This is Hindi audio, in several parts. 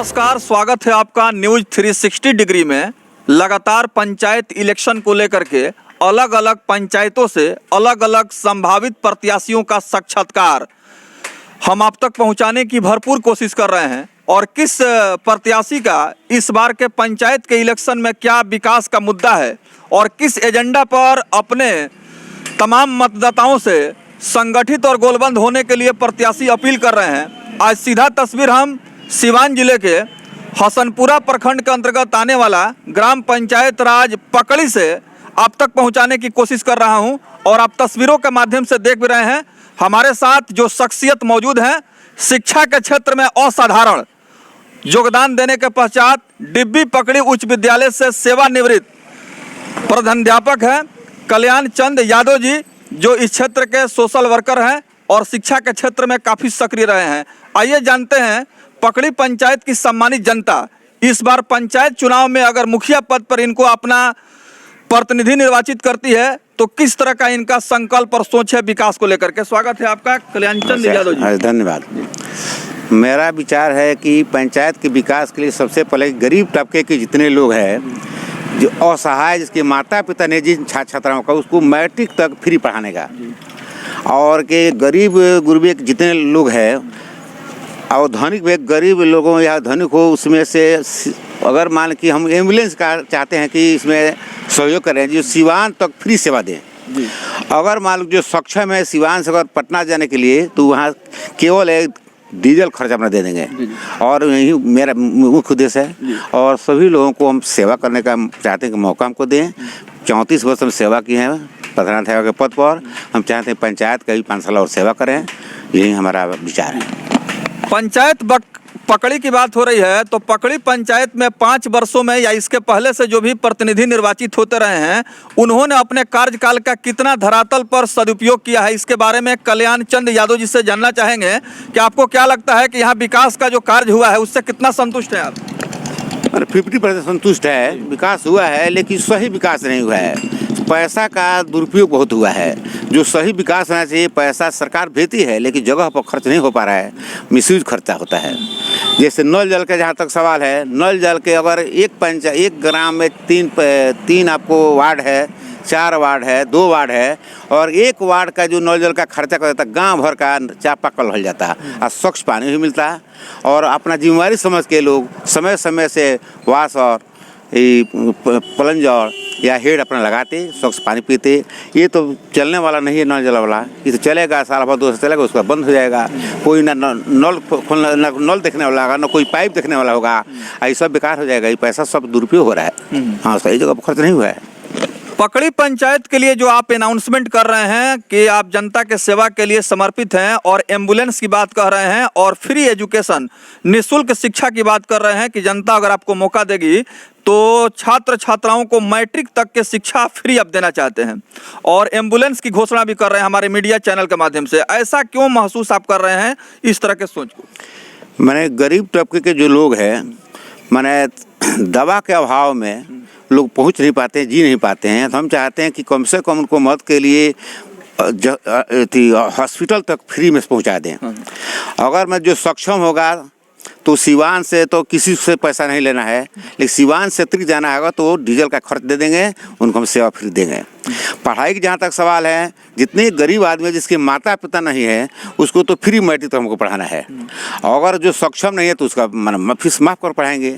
नमस्कार, स्वागत है आपका न्यूज 360 डिग्री में। लगातार पंचायत इलेक्शन को लेकर के अलग अलग पंचायतों से अलग अलग संभावित प्रत्याशियों का साक्षात्कार हम आप तक पहुंचाने की भरपूर कोशिश कर रहे हैं। और किस प्रत्याशी का इस बार के पंचायत के इलेक्शन में क्या विकास का मुद्दा है और किस एजेंडा पर अपने तमाम मतदाताओं से संगठित और गोलबंद होने के लिए प्रत्याशी अपील कर रहे हैं। आज सीधा तस्वीर हम सिवान जिले के हसनपुरा प्रखंड के अंतर्गत आने वाला ग्राम पंचायत राज पकड़ी से आप तक पहुंचाने की कोशिश कर रहा हूं। और आप तस्वीरों के माध्यम से देख भी रहे हैं हमारे साथ जो शख्सियत मौजूद हैं, शिक्षा के क्षेत्र में असाधारण योगदान देने के पश्चात डिब्बी पकड़ी उच्च विद्यालय से सेवानिवृत्त प्रधानाध्यापक हैं कल्याण चंद यादव जी, जो इस क्षेत्र के सोशल वर्कर हैं और शिक्षा के क्षेत्र में काफ़ी सक्रिय रहे हैं। आइए जानते हैं पकड़ी पंचायत की सम्मानित जनता इस बार पंचायत चुनाव में अगर मुखिया पद पर इनको अपना प्रतिनिधि निर्वाचित करती है तो किस तरह का इनका संकल्प और सोच है विकास को लेकर के। स्वागत है आपका कल्याण चंद यादव जी। धन्यवाद। मेरा विचार है कि पंचायत के विकास के लिए सबसे पहले गरीब तबके के जितने लोग हैं, जो असहाय, जिसके माता पिता ने जिन छात्र छात्राओं का उसको मैट्रिक तक फ्री पढ़ाने का, और के गरीब गुरबे जितने लोग हैं और धनिक वे गरीब लोगों या धनिक हो, उसमें से अगर मान कि हम एम्बुलेंस का चाहते हैं कि इसमें सहयोग करें, जो सिवान तक फ्री सेवा दें। अगर मान लो जो सक्षम है सिवान से अगर पटना जाने के लिए, तो वहाँ केवल एक डीजल खर्च अपना दे देंगे। और यही मेरा मुख्य उद्देश्य है। और सभी लोगों को हम सेवा करने का चाहते हैं कि मौका हमको दें। 34 वर्ष हम सेवा की हैं प्रधानाध्यापक के पद पर। हम चाहते हैं पंचायत का भी 5 साल और सेवा करें, यही हमारा विचार है। पंचायत पकड़ी की बात हो रही है तो पकड़ी पंचायत में 5 वर्षों में या इसके पहले से जो भी प्रतिनिधि निर्वाचित होते रहे हैं, उन्होंने अपने कार्यकाल का कितना धरातल पर सदुपयोग किया है, इसके बारे में कल्याण चंद यादव जी से जानना चाहेंगे कि आपको क्या लगता है कि यहाँ विकास का जो कार्य हुआ है उससे कितना संतुष्ट है आप? 50% संतुष्ट है। विकास हुआ है लेकिन सही विकास नहीं हुआ है। पैसा का दुरुपयोग बहुत हुआ है। जो सही विकास होना चाहिए, पैसा सरकार भेजती है लेकिन जगह पर खर्च नहीं हो पा रहा है, मिसयूज खर्चा होता है। जैसे नल जल का जहाँ तक सवाल है, नल जल के अगर एक ग्राम में तीन आपको वार्ड है, 4 वार्ड है, 2 वार्ड है, और 1 वार्ड का जो नल जल का खर्चा कर देता है, गाँव भर का चापाकल हो जाता है और स्वच्छ पानी भी मिलता है। और अपना जिम्मेवारी समझ के लोग समय समय से वाश और प्लंजर या हेड अपना लगाते, स्वच्छ पानी पीते। ये तो चलने वाला नहीं है नल जल वाला। ये तो चलेगा, साल भर 2 साल चलेगा, उसका बंद हो जाएगा। कोई ना नल खोलना, ना नल देखने वाला होगा, ना कोई पाइप देखने वाला होगा। ये सब बेकार हो जाएगा। ये पैसा सब दुरुपयोग हो रहा है। हाँ, सही जगह पर खर्च नहीं हुआ है। पकड़ी पंचायत के लिए जो आप अनाउंसमेंट कर रहे हैं कि आप जनता के सेवा के लिए समर्पित हैं और एम्बुलेंस की बात कर रहे हैं और फ्री एजुकेशन, निःशुल्क शिक्षा की बात कर रहे हैं कि जनता अगर आपको मौका देगी तो छात्र छात्राओं को मैट्रिक तक के शिक्षा फ्री आप देना चाहते हैं और एम्बुलेंस की घोषणा भी कर रहे हैं हमारे मीडिया चैनल के माध्यम से। ऐसा क्यों महसूस आप कर रहे हैं इस तरह के सोच को? मैंने गरीब तबके के जो लोग हैं, मैंने दवा के अभाव में लोग पहुंच नहीं पाते, जी नहीं पाते हैं। तो हम चाहते हैं कि कम से कम उनको मदद के लिए हॉस्पिटल तक फ्री में पहुंचा दें। अगर मैं जो सक्षम होगा तो सिवान से तो किसी से पैसा नहीं लेना है, लेकिन सिवान से अतिरिक्त जाना होगा तो डीजल का खर्च दे देंगे, उनको हम सेवा फ्री देंगे। पढ़ाई की जहाँ तक सवाल है, जितने गरीब आदमी है जिसके माता पिता नहीं है, उसको तो फ्री मैट्रिक तो हमको पढ़ाना है। अगर जो सक्षम नहीं है तो उसका फीस माफ कर पढ़ाएंगे।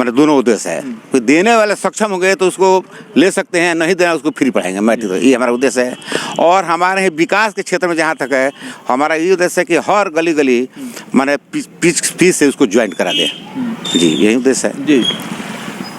दोनों उद्देश्य है। कोई देने वाले सक्षम हो गए तो उसको ले सकते हैं, नहीं देना उसको फ्री पढ़ाएंगे मैट्रिक। ये हमारा उद्देश्य है। और हमारे विकास के क्षेत्र में जहाँ तक है, हमारा ये उद्देश्य है कि हर गली गली मैंने फीस से उसको ज्वाइन करा दें। जी, यही उद्देश्य है। जी,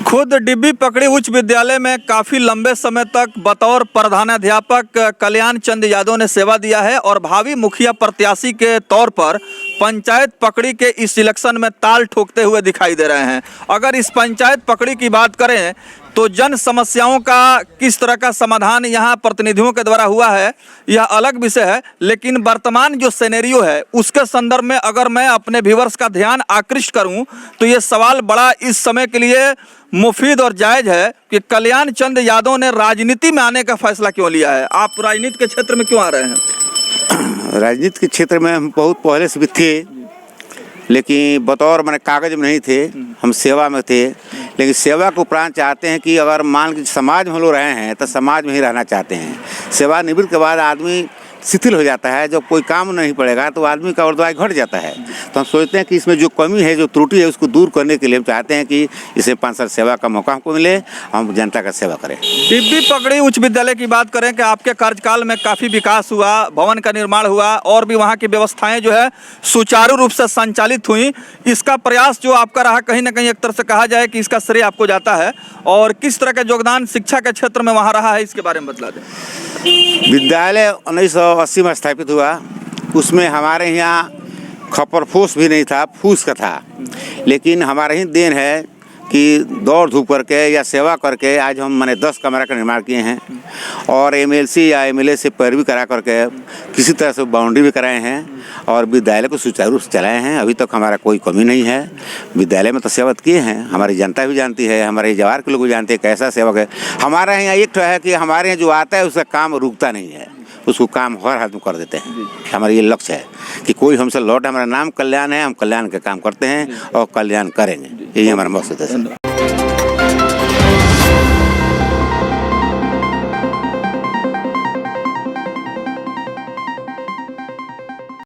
खुद डिब्बी पकड़ी उच्च विद्यालय में काफ़ी लंबे समय तक बतौर प्रधानाध्यापक कल्याण चंद यादव ने सेवा दिया है और भावी मुखिया प्रत्याशी के तौर पर पंचायत पकड़ी के इस इलेक्शन में ताल ठोकते हुए दिखाई दे रहे हैं। अगर इस पंचायत पकड़ी की बात करें तो जन समस्याओं का किस तरह का समाधान यहाँ प्रतिनिधियों के द्वारा हुआ है यह अलग विषय है, लेकिन वर्तमान जो सिनेरियो है उसके संदर्भ में अगर मैं अपने व्यूअर्स का ध्यान आकृष्ट करूं तो ये सवाल बड़ा इस समय के लिए मुफीद और जायज़ है कि कल्याण चंद यादव ने राजनीति में आने का फैसला क्यों लिया है। आप राजनीति के क्षेत्र में क्यों आ रहे हैं? राजनीति के क्षेत्र में हम बहुत पहले से भी थे, लेकिन बतौर मैंने कागज में नहीं थे, हम सेवा में थे। लेकिन सेवा के उपरांत चाहते हैं कि अगर मान के समाज में हम लोग रहे हैं तो समाज में ही रहना चाहते हैं। सेवानिवृत्त के बाद आदमी शिथिल हो जाता है, जब कोई काम नहीं पड़ेगा तो आदमी का उर्दवाई घट जाता है। तो हम सोचते हैं कि इसमें जो कमी है, जो त्रुटि है, उसको दूर करने के लिए हम चाहते हैं कि इसे 5 साल सेवा का मौका हमको मिले, हम जनता का सेवा करें। डिब्बी पगड़ी उच्च विद्यालय की बात करें कि आपके कार्यकाल में काफ़ी विकास हुआ, भवन का निर्माण हुआ और भी वहाँ की व्यवस्थाएं जो है सुचारू रूप से संचालित हुई। इसका प्रयास जो आपका रहा, कहीं ना कहीं एक तरह से कहा जाए कि इसका श्रेय आपको जाता है, और किस तरह का योगदान शिक्षा के क्षेत्र में वहाँ रहा है, इसके बारे में बतला दें। विद्यालय 1980 में स्थापित हुआ। उसमें हमारे यहाँ खपर फूस भी नहीं था, फूस का था। लेकिन हमारे ही देन है कि दौड़ धूप करके या सेवा करके आज हम मैंने 10 कमरा का निर्माण किए हैं और एमएलसी या एमएलए से पैरवी करा करके किसी तरह से बाउंड्री भी कराए हैं और विद्यालय को सुचारू रूप से चलाए हैं। अभी तक हमारा कोई कमी नहीं है। विद्यालय में तो सेवा किए हैं, हमारी जनता भी जानती है, हमारे जवार के लोग भी जानते हैं कैसा सेवक है। हमारे यहाँ एक है कि हमारे यहाँ जो आता है उसका काम रुकता नहीं है, उसको काम हर हाथ में कर देते हैं। हमारा ये लक्ष्य है कि कोई हमसे लौट, हमारा नाम कल्याण है, हम कल्याण का काम करते हैं और कल्याण करेंगे, यही हमारा मकसद है।